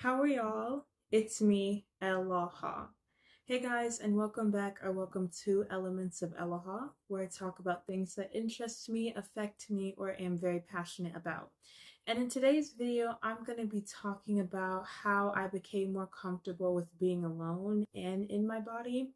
How are y'all? It's me, Eloha. Hey guys, and welcome back or welcome to Elements of Eloha, where I talk about things that interest me, affect me, or am very passionate about. And in today's video, I'm going to be talking about how I became more comfortable with being alone and in my body.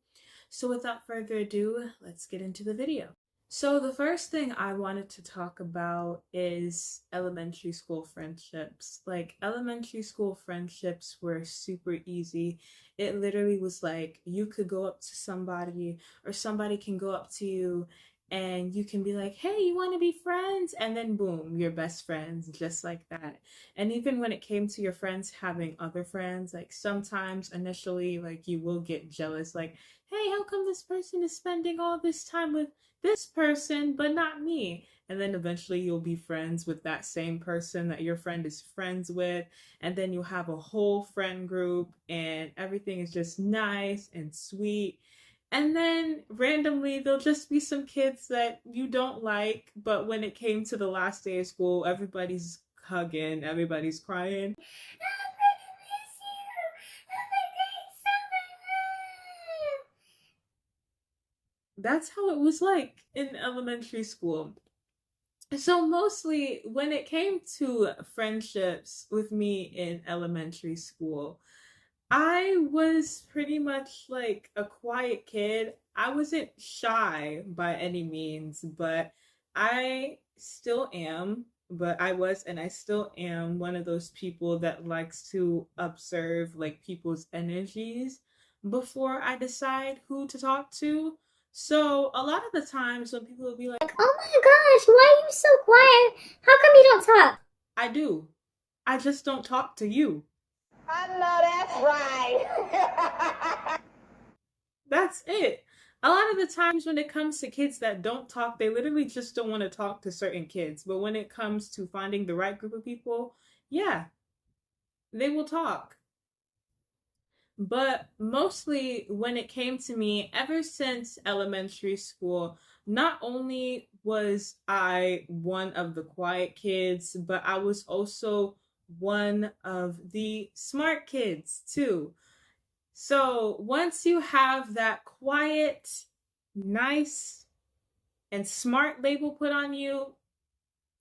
So without further ado, let's get into the video. So the first thing I wanted to talk about is elementary school friendships. Like elementary school friendships were super easy. It literally was like you could go up to somebody or somebody can go up to you and you can be like, "Hey, you want to be friends?" And then boom, you're best friends just like that. And even when it came to your friends having other friends, like sometimes initially like you will get jealous like, "Hey, how come this person is spending all this time with this person, but not me?" And then eventually you'll be friends with that same person that your friend is friends with. And then you'll have a whole friend group and everything is just nice and sweet. And then randomly there'll just be some kids that you don't like, but when it came to the last day of school, everybody's hugging, everybody's crying. That's how it was like in elementary school. So mostly when it came to friendships with me in elementary school, I was pretty much like a quiet kid. I wasn't shy by any means, but I still am, but I was and I still am one of those people that likes to observe like people's energies before I decide who to talk to. So a lot of the times when people will be like, Oh my gosh, why are you so quiet? How come you don't talk? I do. I just don't talk to you. I know that's right. That's it. A lot of the times when it comes to kids that don't talk, they literally just don't want to talk to certain kids. But when it comes to finding the right group of people, yeah, they will talk. But mostly when it came to me, ever since elementary school, not only was I one of the quiet kids, but I was also one of the smart kids too. So once you have that quiet, nice, and smart label put on you,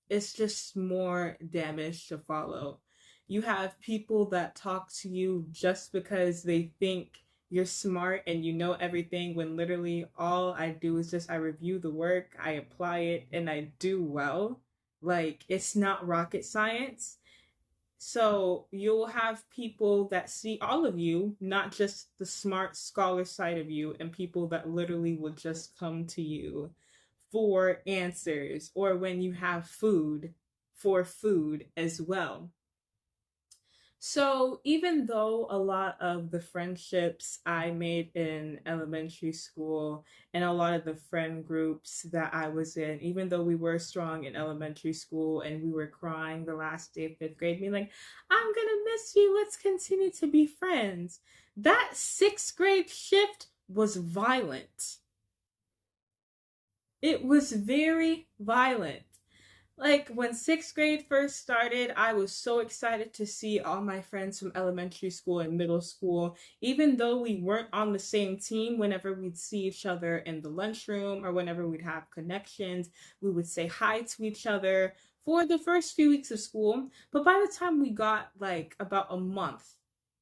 it's just more damage to follow. You have people that talk to you just because they think you're smart and you know everything when literally all I do is just I review the work, I apply it, and I do well. Like it's not rocket science. So you'll have people that see all of you, not just the smart scholar side of you, and people that literally will just come to you for answers or when you have food for food as well. So even though a lot of the friendships I made in elementary school and a lot of the friend groups that I was in, even though we were strong in elementary school and we were crying the last day of fifth grade, being like, "I'm gonna miss you, let's continue to be friends." That sixth grade shift was violent. It was very violent. Like when sixth grade first started, I was so excited to see all my friends from elementary school and middle school, even though we weren't on the same team. Whenever we'd see each other in the lunchroom or whenever we'd have connections, we would say hi to each other for the first few weeks of school. But by the time we got like about a month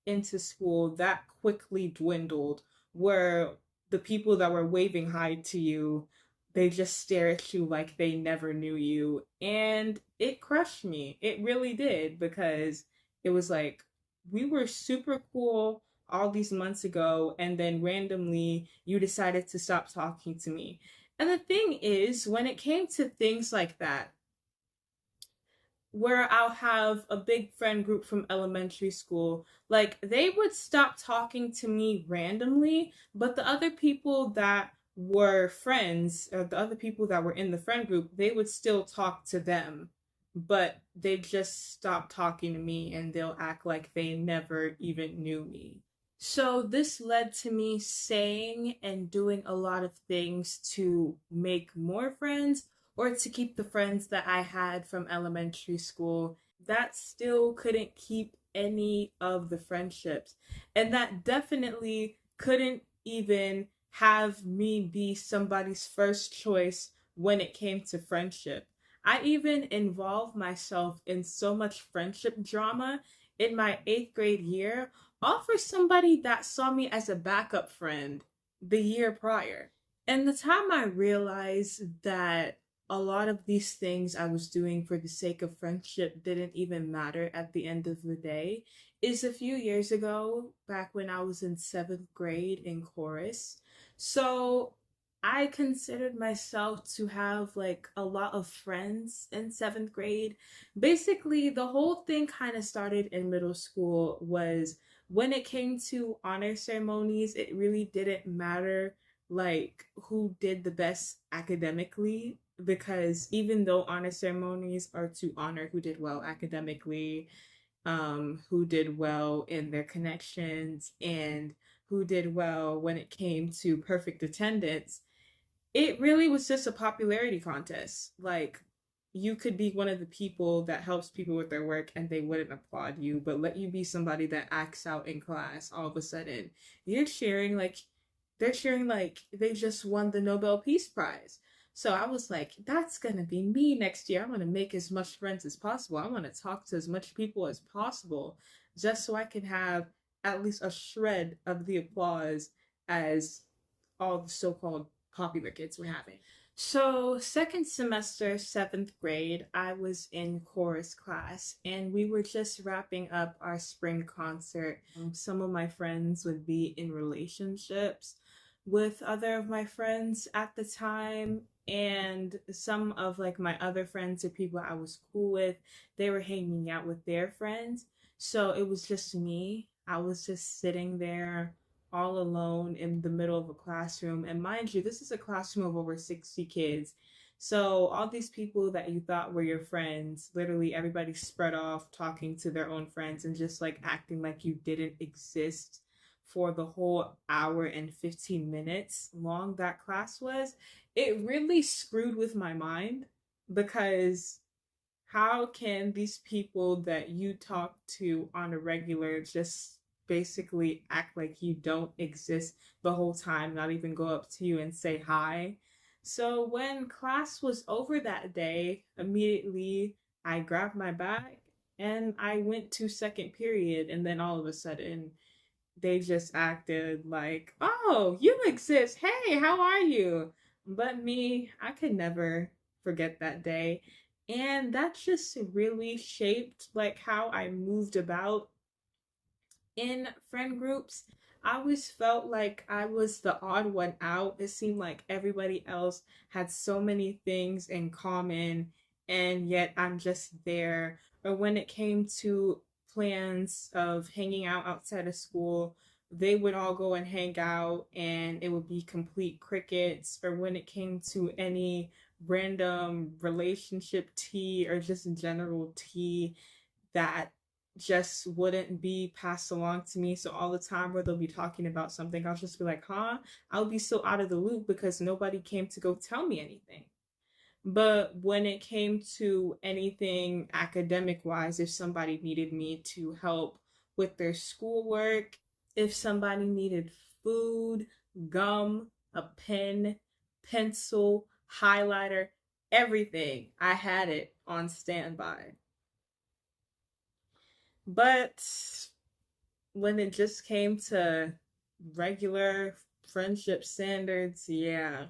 into school, that quickly dwindled where the people that were waving hi to you, they just stare at you like they never knew you. And it crushed me. It really did because it was like we were super cool all these months ago, and then randomly you decided to stop talking to me. And the thing is, when it came to things like that, where I'll have a big friend group from elementary school, like they would stop talking to me randomly, but the other people that were friends, or the other people that were in the friend group, they would still talk to them, but they just stop talking to me and they'll act like they never even knew me. So this led to me saying and doing a lot of things to make more friends or to keep the friends that I had from elementary school. That still couldn't keep any of the friendships. And that definitely couldn't even have me be somebody's first choice when it came to friendship. I even involved myself in so much friendship drama in my 8th grade year, all for somebody that saw me as a backup friend the year prior. And the time I realized that a lot of these things I was doing for the sake of friendship didn't even matter at the end of the day is a few years ago, back when I was in 7th grade in chorus. So I considered myself to have like a lot of friends in 7th grade. Basically, the whole thing kind of started in middle school was when it came to honor ceremonies, it really didn't matter like who did the best academically, because even though honor ceremonies are to honor who did well academically, who did well in their connections, and who did well when it came to perfect attendance, it really was just a popularity contest. Like, you could be one of the people that helps people with their work and they wouldn't applaud you, but let you be somebody that acts out in class, all of a sudden you're cheering like they're cheering like they just won the Nobel Peace Prize. So I was like, that's gonna be me next year. I'm gonna make as much friends as possible. I'm gonna talk to as much people as possible just so I can have at least a shred of the applause as all the so-called popular kids were having. So, second semester, 7th grade, I was in chorus class and we were just wrapping up our spring concert. Some of my friends would be in relationships with other of my friends at the time, and some of like my other friends or people I was cool with, they were hanging out with their friends. So it was just me. I was just sitting there all alone in the middle of a classroom. And mind you, this is a classroom of over 60 kids. So all these people that you thought were your friends, literally everybody spread off talking to their own friends and just like acting like you didn't exist for the whole hour and 15 minutes long that class was. It really screwed with my mind, because how can these people that you talk to on a regular just basically act like you don't exist the whole time, not even go up to you and say hi? So when class was over that day, immediately I grabbed my bag and I went to second period, and then all of a sudden they just acted like, oh, you exist. Hey, how are you? But me, I could never forget that day. And that just really shaped like how I moved about in friend groups. I always felt like I was the odd one out. It seemed like everybody else had so many things in common, and yet I'm just there. Or when it came to plans of hanging out outside of school, they would all go and hang out, and it would be complete crickets. Or when it came to any random relationship tea or just general tea, that just wouldn't be passed along to me. So all the time where they'll be talking about something, I'll just be like, huh? I'll be so out of the loop because nobody came to go tell me anything. But when it came to anything academic wise, if somebody needed me to help with their schoolwork, if somebody needed food, gum, a pen, pencil, highlighter, everything, I had it on standby. But when it just came to regular friendship standards, yeah,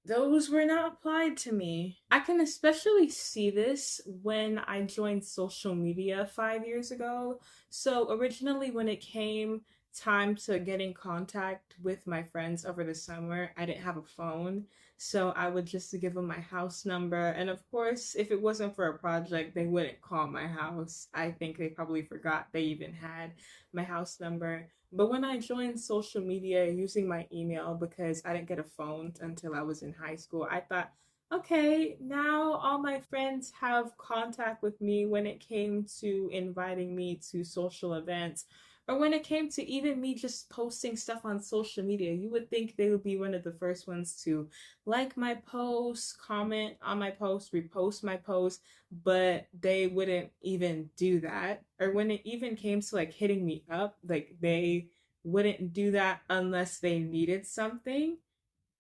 those were not applied to me. I can especially see this when I joined social media 5 years ago. So, originally, when it came time to get in contact with my friends over the summer, I didn't have a phone. So, I would just give them my house number. And of course, if it wasn't for a project, they wouldn't call my house. I think they probably forgot they even had my house number. But when I joined social media using my email, because I didn't get a phone until I was in high school, I thought, okay, now all my friends have contact with me when it came to inviting me to social events Or when it came to even me just posting stuff on social media, you would think they would be one of the first ones to like my post, comment on my post, repost my post, but they wouldn't even do that. Or when it even came to like hitting me up, like they wouldn't do that unless they needed something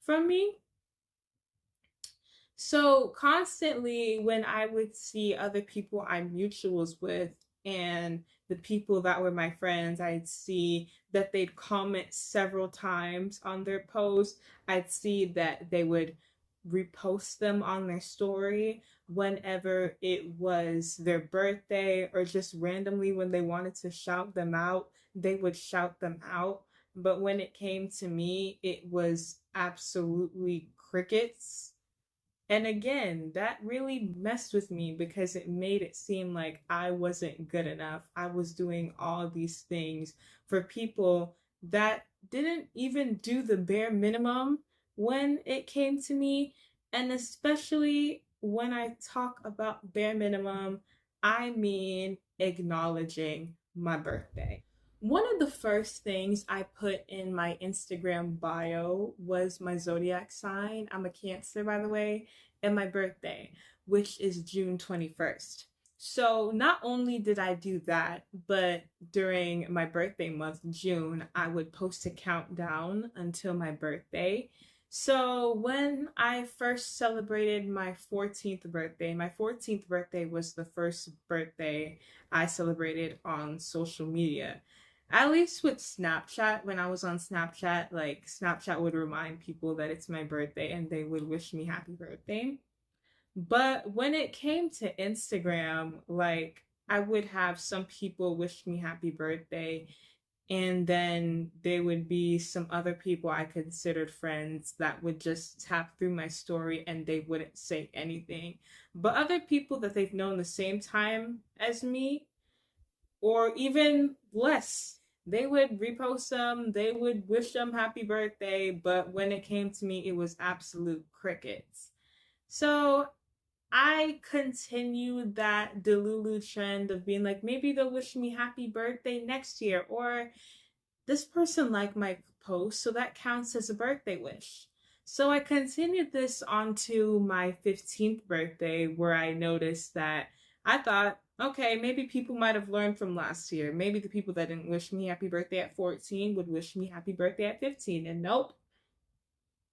from me. So constantly when I would see other people I'm mutuals with and the people that were my friends, I'd see that they'd comment several times on their posts. I'd see that they would repost them on their story whenever it was their birthday or just randomly when they wanted to shout them out, they would shout them out. But when it came to me, it was absolutely crickets. And again, that really messed with me because it made it seem like I wasn't good enough. I was doing all these things for people that didn't even do the bare minimum when it came to me. And especially when I talk about bare minimum, I mean acknowledging my birthday. One of the first things I put in my Instagram bio was my zodiac sign. I'm a Cancer, by the way, and my birthday, which is June 21st. So not only did I do that, but during my birthday month, June, I would post a countdown until my birthday. So when I first celebrated my 14th birthday, my 14th birthday was the first birthday I celebrated on social media. At least with Snapchat, when I was on Snapchat, like Snapchat would remind people that it's my birthday and they would wish me happy birthday. But when it came to Instagram, like I would have some people wish me happy birthday, and then there would be some other people I considered friends that would just tap through my story and they wouldn't say anything. But other people that they've known the same time as me, or even less, they would repost them, they would wish them happy birthday, but when it came to me, it was absolute crickets. So I continued that Delulu trend of being like, maybe they'll wish me happy birthday next year, or this person liked my post, so that counts as a birthday wish. So I continued this onto my 15th birthday, where I noticed that I thought, okay, maybe people might have learned from last year. Maybe the people that didn't wish me happy birthday at 14 would wish me happy birthday at 15. And nope,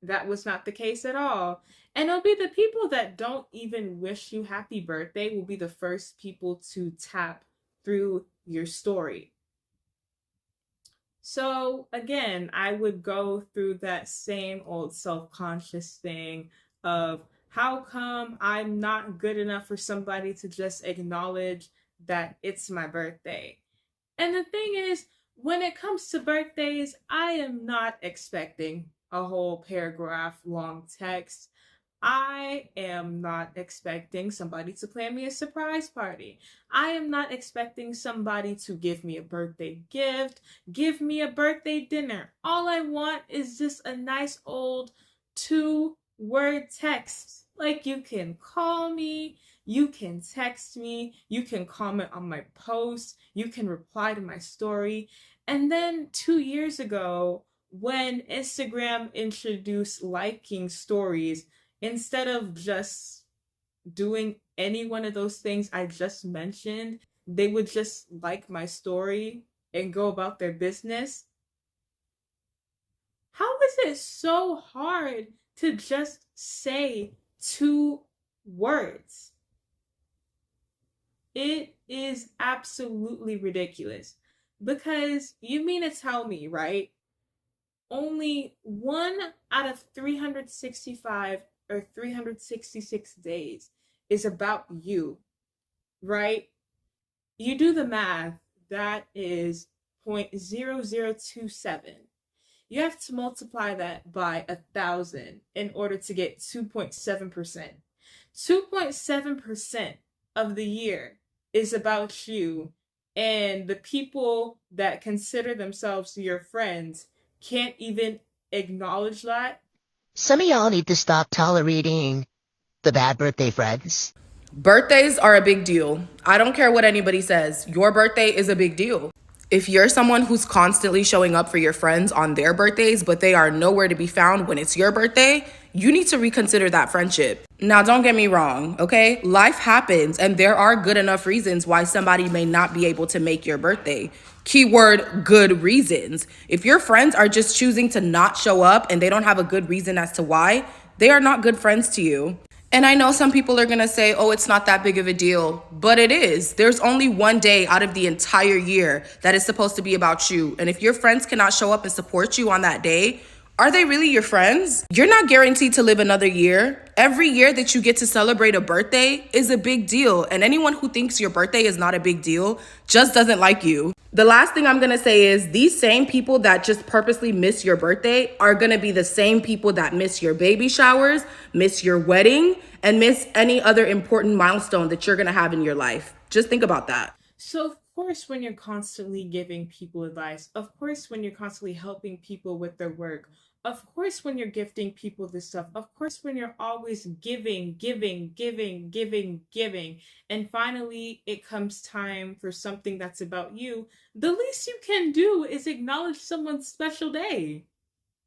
that was not the case at all. And it'll be the people that don't even wish you happy birthday will be the first people to tap through your story. So again, I would go through that same old self-conscious thing of how come I'm not good enough for somebody to just acknowledge that it's my birthday. And the thing is, when it comes to birthdays, I am not expecting a whole paragraph long text. I am not expecting somebody to plan me a surprise party. I am not expecting somebody to give me a birthday gift, give me a birthday dinner. All I want is just a nice old 2-word text. Like, you can call me, you can text me, you can comment on my post, you can reply to my story. And then 2 years ago, when Instagram introduced liking stories, instead of just doing any one of those things I just mentioned, they would just like my story and go about their business. How is it so hard to just say 2 words? It is absolutely ridiculous. Because you mean to tell me, right? Only 1 out of 365 or 366 days is about you, right? You do the math, that is 0.0027. You have to multiply that by 1,000 in order to get 2.7%. 2.7% of the year is about you, and the people that consider themselves your friends can't even acknowledge that. Some of y'all need to stop tolerating the bad birthday friends. Birthdays are a big deal. I don't care what anybody says. Your birthday is a big deal. If you're someone who's constantly showing up for your friends on their birthdays, but they are nowhere to be found when it's your birthday, you need to reconsider that friendship. Now, don't get me wrong, okay? Life happens, and there are good enough reasons why somebody may not be able to make your birthday. Keyword good reasons. If your friends are just choosing to not show up and they don't have a good reason as to why, they are not good friends to you. And I know some people are gonna say, oh, it's not that big of a deal, but it is. There's only one day out of the entire year that is supposed to be about you. And if your friends cannot show up and support you on that day, are they really your friends? You're not guaranteed to live another year. Every year that you get to celebrate a birthday is a big deal. And anyone who thinks your birthday is not a big deal just doesn't like you. The last thing I'm gonna say is these same people that just purposely miss your birthday are gonna be the same people that miss your baby showers, miss your wedding, and miss any other important milestone that you're gonna have in your life. Just think about that. So, of course, when you're constantly giving people advice, of course, when you're constantly helping people with their work, of course, when you're gifting people this stuff, of course, when you're always giving, and finally it comes time for something that's about you, the least you can do is acknowledge someone's special day.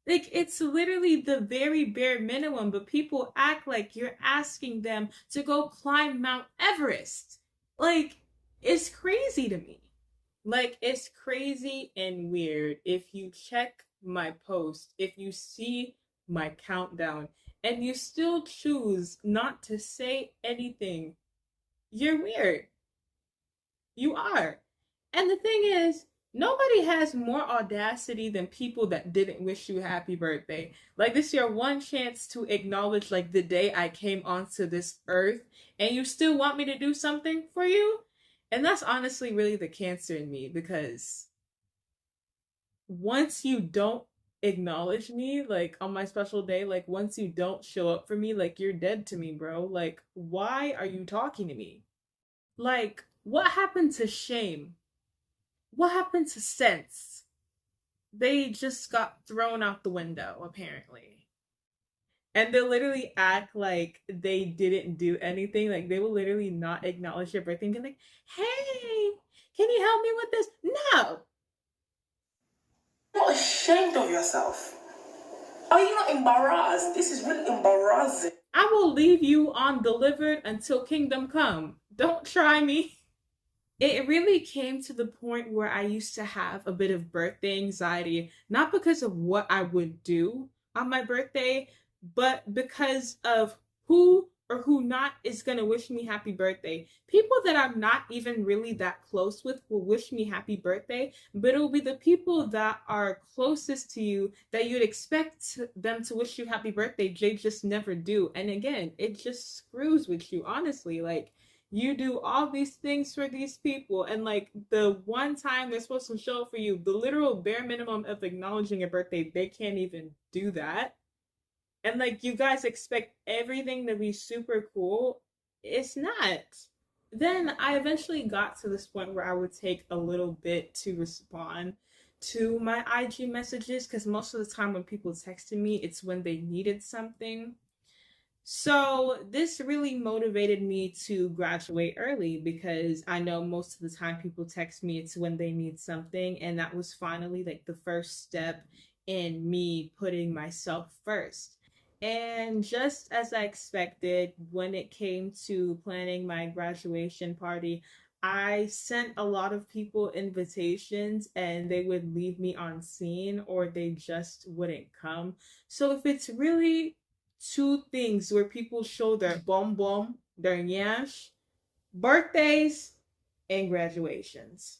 Like, it's literally the very bare minimum, but people act like you're asking them to go climb Mount Everest. Like, it's crazy to me. Like, it's crazy and weird. If you check my post, if you see my countdown, and you still choose not to say anything, you're weird. You are. And the thing is, nobody has more audacity than people that didn't wish you happy birthday. Like, this is your one chance to acknowledge, like, the day I came onto this earth, and you still want me to do something for you? And that's honestly really the cancer in me, because once you don't acknowledge me, like, on my special day, like, once you don't show up for me, like, you're dead to me, bro. Like, why are you talking to me? Like, what happened to shame? What happened to sense? They just got thrown out the window, apparently. And they literally act like they didn't do anything. Like, they will literally not acknowledge your birthday and be like, hey, can you help me with this? No. You're not ashamed of yourself. Are you not embarrassed? This is really embarrassing. I will leave you undelivered until kingdom come. Don't try me. It really came to the point where I used to have a bit of birthday anxiety, not because of what I would do on my birthday, but because of who or who not is going to wish me happy birthday. People that I'm not even really that close with will wish me happy birthday, but it will be the people that are closest to you that you'd expect them to wish you happy birthday, they just never do. And again, it just screws with you, honestly. Like, you do all these things for these people, and like the one time they're supposed to show up for you, the literal bare minimum of acknowledging a birthday, they can't even do that. And like, you guys expect everything to be super cool. It's not. Then I eventually got to this point where I would take a little bit to respond to my IG messages, because most of the time when people texted me, it's when they needed something. So this really motivated me to graduate early, because I know most of the time people text me, it's when they need something. And that was finally like the first step in me putting myself first. And just as I expected, when it came to planning my graduation party, I sent a lot of people invitations and they would leave me on scene, or they just wouldn't come. So if it's really two things where people show their bum bum, their nyash, birthdays and graduations.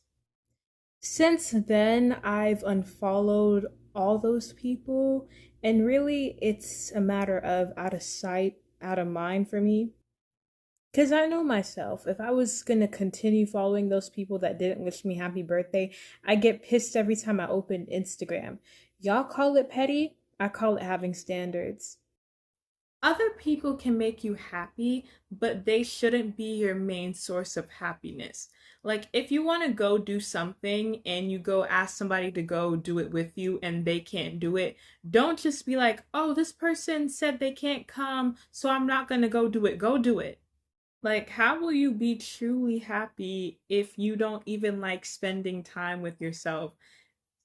Since then, I've unfollowed all those people, and really it's a matter of out of sight, out of mind for me. Because I know myself, if I was going to continue following those people that didn't wish me happy birthday, I get pissed every time I open Instagram. Y'all call it petty, I call it having standards. Other people can make you happy, but they shouldn't be your main source of happiness. Like, if you want to go do something and you go ask somebody to go do it with you and they can't do it, don't just be like, oh, this person said they can't come, so I'm not going to go do it. Go do it. Like, how will you be truly happy if you don't even like spending time with yourself?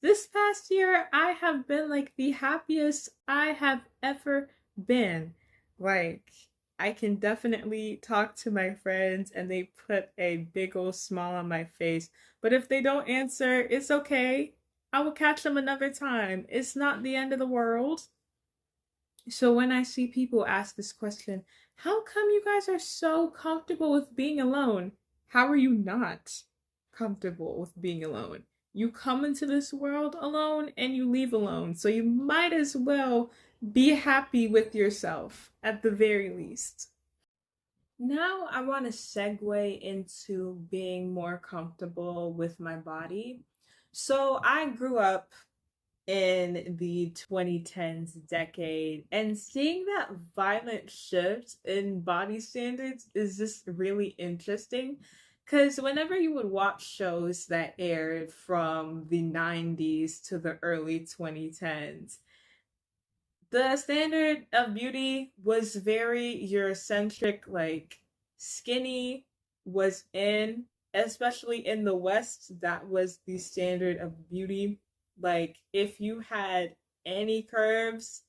This past year, I have been like the happiest I have ever been. Like, I can definitely talk to my friends and they put a big old smile on my face. But if they don't answer, it's okay. I will catch them another time. It's not the end of the world. So when I see people ask this question, how come you guys are so comfortable with being alone? How are you not comfortable with being alone? You come into this world alone and you leave alone. So you might as well be happy with yourself at the very least. Now I want to segue into being more comfortable with my body. So I grew up in the 2010s decade, and seeing that violent shift in body standards is just really interesting, because whenever you would watch shows that aired from the 90s to the early 2010s, the standard of beauty was very Eurocentric, like skinny was in, especially in the West, that was the standard of beauty. Like, if you had any curves,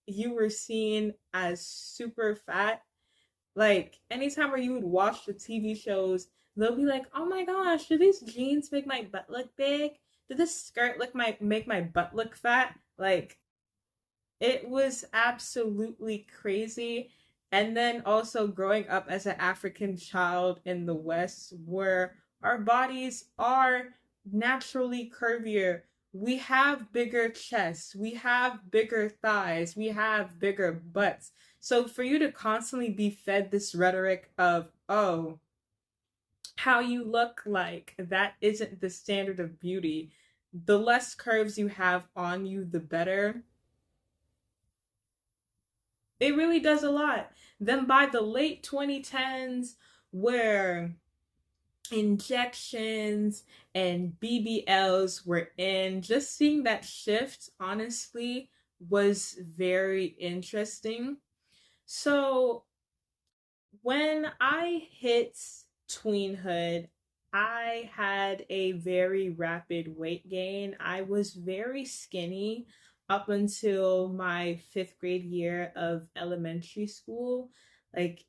you were seen as super fat. Like, anytime where you would watch the TV shows, they'll be like, oh my gosh, do these jeans make my butt look big? Did this skirt make my butt look fat? Like, it was absolutely crazy. And then also growing up as an African child in the West, where our bodies are naturally curvier. We have bigger chests, we have bigger thighs, we have bigger butts. So for you to constantly be fed this rhetoric of, oh, how you look like, that isn't the standard of beauty. The less curves you have on you, the better. It really does a lot. Then by the late 2010s, where injections and BBLs were in, just seeing that shift, honestly, was very interesting. So when I hit tweenhood, I had a very rapid weight gain. I was very skinny up until my fifth grade year of elementary school. Like,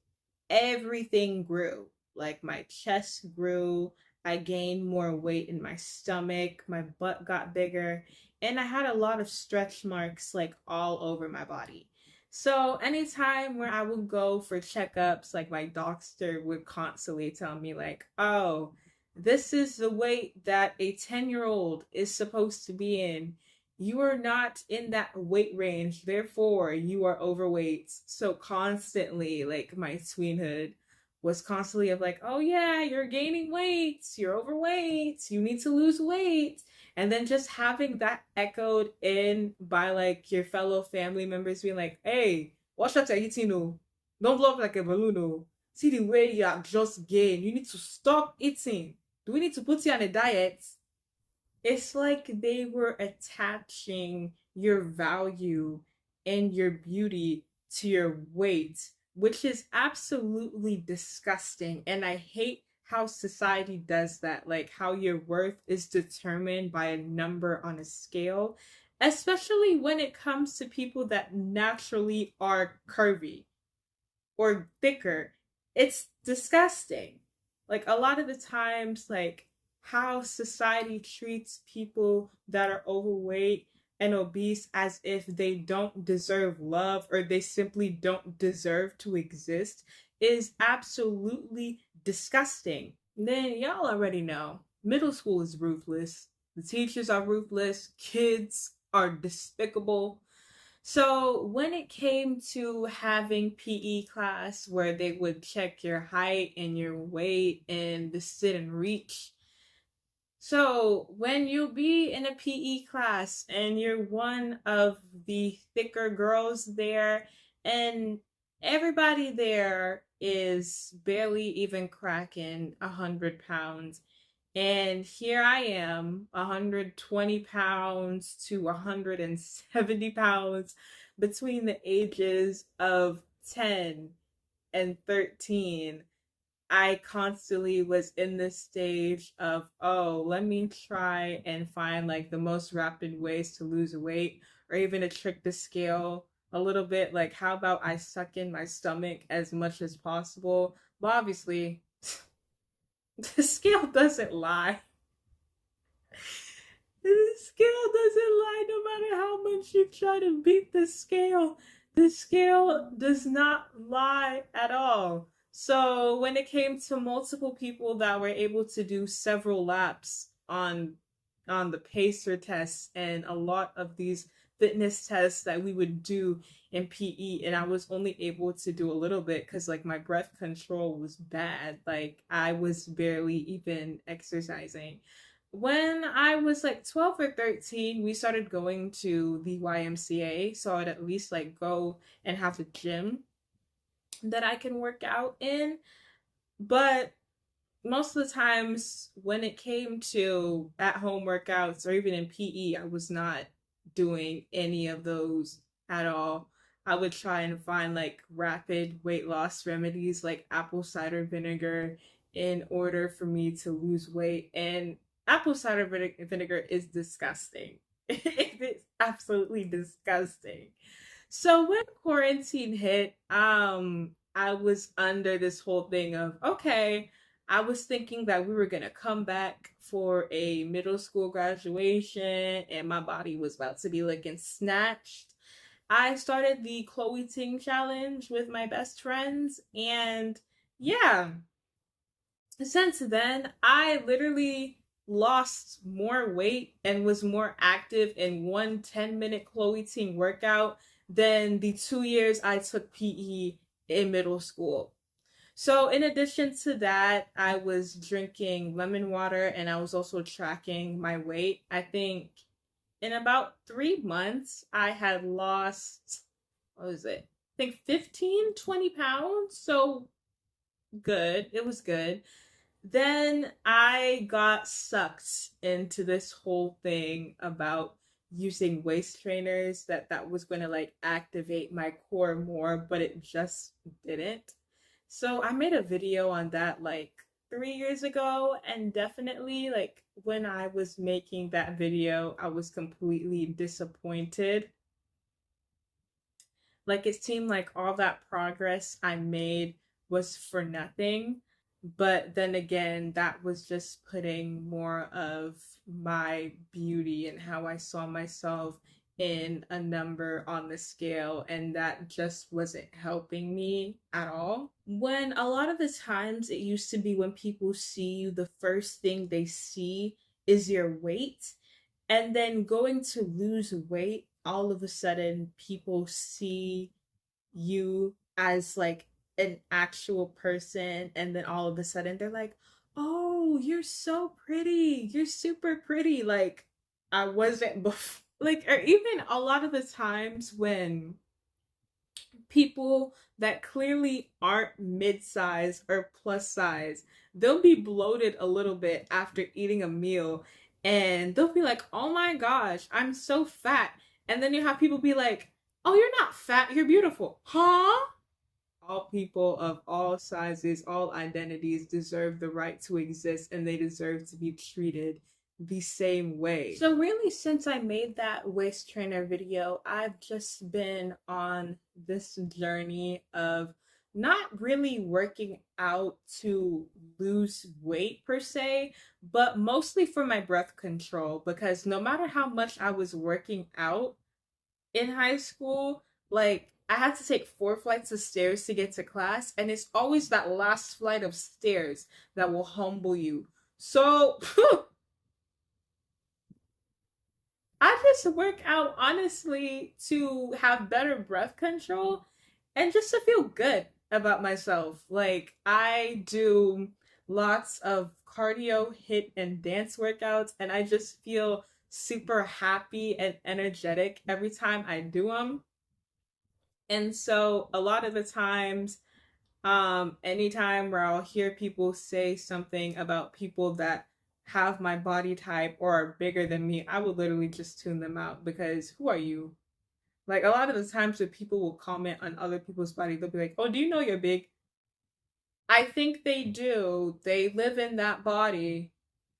everything grew. Like, my chest grew. I gained more weight in my stomach. My butt got bigger. And I had a lot of stretch marks like all over my body. So anytime where I would go for checkups, like my doctor would constantly tell me like, "Oh, this is the weight that a 10-year-old is supposed to be in. You are not in that weight range, therefore you are overweight." So constantly, like my tweenhood was constantly of like, "Oh yeah, you're gaining weight, you're overweight, you need to lose weight." And then just having that echoed in by like your fellow family members being like, hey, watch what you're eating, oh. Don't blow up like a balloon, oh. See the way you are just gained. You need to stop eating. Do we need to put you on a diet? It's like they were attaching your value and your beauty to your weight, which is absolutely disgusting. And I hate how society does that, like how your worth is determined by a number on a scale, especially when it comes to people that naturally are curvy or thicker. It's disgusting. Like, a lot of the times, like how society treats people that are overweight and obese as if they don't deserve love or they simply don't deserve to exist is absolutely disgusting. Then y'all already know middle school is ruthless. The teachers are ruthless. Kids are despicable. So when it came to having PE class where they would check your height and your weight and the sit and reach, so when you be in a PE class and you're one of the thicker girls there, and everybody there is barely even cracking 100 pounds, and here I am, 120 pounds to 170 pounds between the ages of 10 and 13, I constantly was in this stage of, oh, let me try and find like the most rapid ways to lose weight or even to trick the scale a little bit. Like, how about I suck in my stomach as much as possible? But obviously, the scale doesn't lie. The scale doesn't lie no matter how much you try to beat the scale. The scale does not lie at all. So when it came to multiple people that were able to do several laps on the pacer tests and a lot of these fitness tests that we would do in PE, and I was only able to do a little bit because like my breath control was bad. Like I was barely even exercising. When I was like 12 or 13, we started going to the YMCA, so I'd at least like go and have a gym that I can work out in. But most of the times when it came to at home workouts or even in PE, I was not doing any of those at all. I would try and find like rapid weight loss remedies like apple cider vinegar in order for me to lose weight. And apple cider vinegar is disgusting. It is absolutely disgusting. So when quarantine hit, I was under this whole thing of, okay, I was thinking that we were gonna come back for a middle school graduation and my body was about to be looking snatched. I started the Chloe Ting challenge with my best friends, and yeah, since then, I literally lost more weight and was more active in one 10-minute Chloe Ting workout than the 2 years I took PE in middle school. So, in addition to that, I was drinking lemon water and I was also tracking my weight. I think in about 3 months, I had lost, what was it? I think 15, 20 pounds. So, good. It was good. Then I got sucked into this whole thing about using waist trainers that was going to like activate my core more, but it just didn't. So I made a video on that like 3 years ago, and definitely like when I was making that video, I was completely disappointed. Like it seemed like all that progress I made was for nothing. But then again, that was just putting more of my beauty and how I saw myself in a number on the scale, and that just wasn't helping me at all. When a lot of the times it used to be when people see you, the first thing they see is your weight, and then going to lose weight, all of a sudden people see you as like an actual person, and then all of a sudden they're like, oh, you're so pretty, you're super pretty, like I wasn't before. Like, or even a lot of the times when people that clearly aren't mid-size or plus size, they'll be bloated a little bit after eating a meal, and they'll be like, oh my gosh, I'm so fat. And then you have people be like, oh, you're not fat, you're beautiful. Huh? All people of all sizes, all identities deserve the right to exist, and they deserve to be treated the same way. So really, since I made that waist trainer video, I've just been on this journey of not really working out to lose weight per se, but mostly for my breath control, because no matter how much I was working out in high school, like I had to take 4 flights of stairs to get to class, and it's always that last flight of stairs that will humble you. So I just work out honestly to have better breath control and just to feel good about myself. Like I do lots of cardio, hit, and dance workouts, and I just feel super happy and energetic every time I do them. And so a lot of the times, anytime where I'll hear people say something about people that have my body type or are bigger than me, I would literally just tune them out, because who are you? Like a lot of the times when people will comment on other people's body, they'll be like, oh, do you know you're big? I think they do. They live in that body.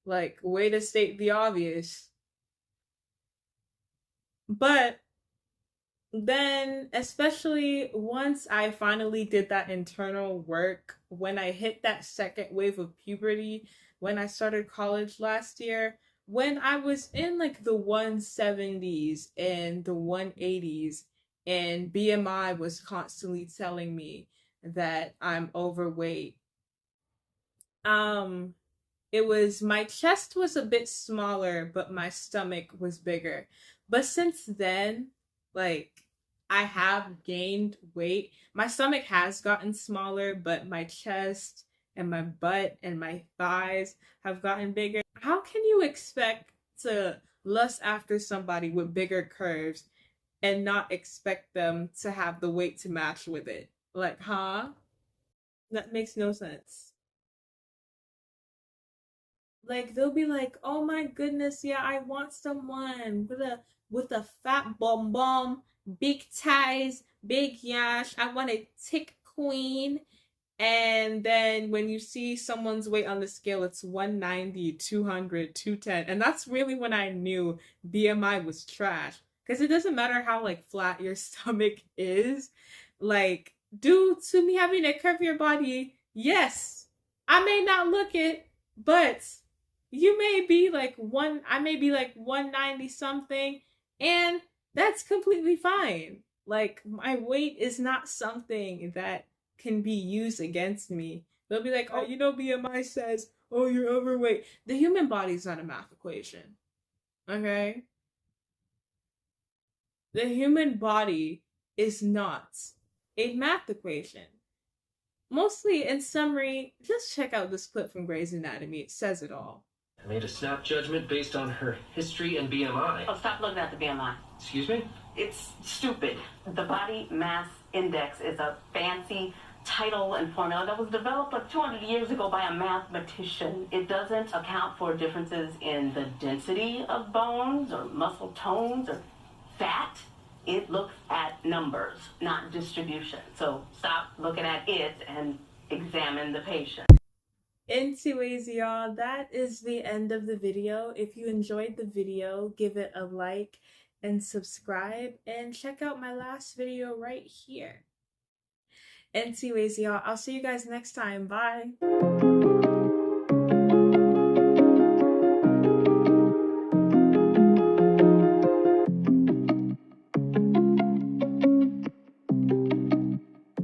Like, way to state the obvious. But then, especially once I finally did that internal work, when I hit that second wave of puberty, when I started college last year, when I was in like the 170s and the 180s, and BMI was constantly telling me that I'm overweight. Um, it was my chest was a bit smaller, but my stomach was bigger. But since then, like I have gained weight. My stomach has gotten smaller, but my chest and my butt and my thighs have gotten bigger. How can you expect to lust after somebody with bigger curves and not expect them to have the weight to match with it? Like, huh? That makes no sense. Like they'll be like, "Oh my goodness, yeah, I want someone with a fat bum bum, big thighs, big yash. I want a thick queen." And then when you see someone's weight on the scale, it's 190, 200, 210. And that's really when I knew BMI was trash. Because it doesn't matter how like flat your stomach is. Like, due to me having a curvier body, yes, I may not look it, but you may be like I may be like 190 something, and that's completely fine. Like, my weight is not something that can be used against me. They'll be like, "Oh, you know, BMI says, oh, you're overweight." The human body is not a math equation. Okay? The human body is not a math equation. Mostly, in summary, just check out this clip from Grey's Anatomy. It says it all. I made a snap judgment based on her history and BMI. Oh, stop looking at the BMI. Excuse me? It's stupid. The body mass index is a fancy title and formula that was developed like 200 years ago by a mathematician. It doesn't account for differences in the density of bones or muscle tones or fat. It looks at numbers, not distribution. So stop looking at it and examine the patient. Anyways, y'all, that is the end of the video. If you enjoyed the video, give it a like and subscribe, and check out my last video right here. Anyways, y'all, I'll see you guys next time. Bye.